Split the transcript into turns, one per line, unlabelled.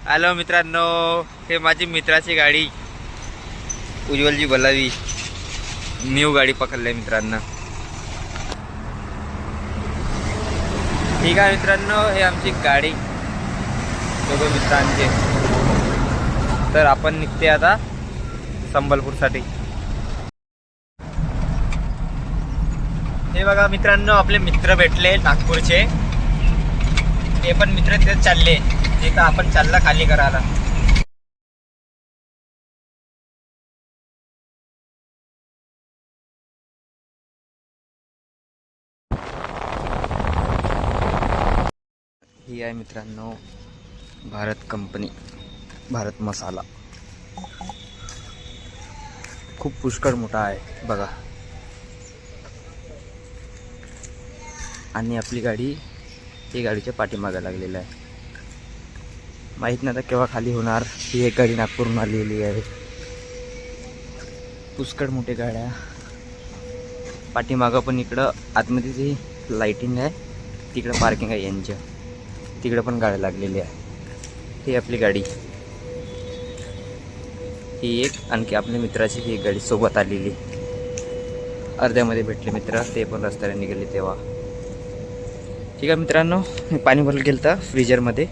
Hello मित्रांनो, हे माझी मित्राची गाडी उज्ज्वलजी बोलावी. न्यू गाडी पकडली मित्रांनो. ठीक आहे मित्रांनो, हे आमची गाडी दोघं मित्रांचे. तर आपण निघते आता संबलपूरसाठी. हे बघा मित्रांनो, आपले मित्र भेटले नागपूरचे. ते पण मित्र तेच चालले जिथं आपण चालला खाली करायला. ही आहे मित्रांनो भारत कंपनी, भारत मसाला. खूप पुष्कळ मोठा आहे बघा. आणि आपली गाडी ही गाडीच्या पाठीमागे लागलेली आहे. माहीत नाही आता केव्हा खाली होणार. ही एक गाडी नागपूरहून आलेली आहे. पुष्कळ मोठे गाड्या पाठीमागं, पण इकडं आतमध्ये जी लाईटिंग आहे तिकडं पार्किंग आहे यांच्या. तिकडं पण गाड्या लागलेली आहे. ही आपली गाडी, ही एक. आणखी आपल्या मित्राची ही एक गाडी सोबत आलेली. अर्ध्यामध्ये भेटले मित्र, ते पण रस्त्याने निघाले तेव्हा. ठीक आहे मित्रांनो, मी पाणी भरलं गेलं तर फ्रीजरमध्ये.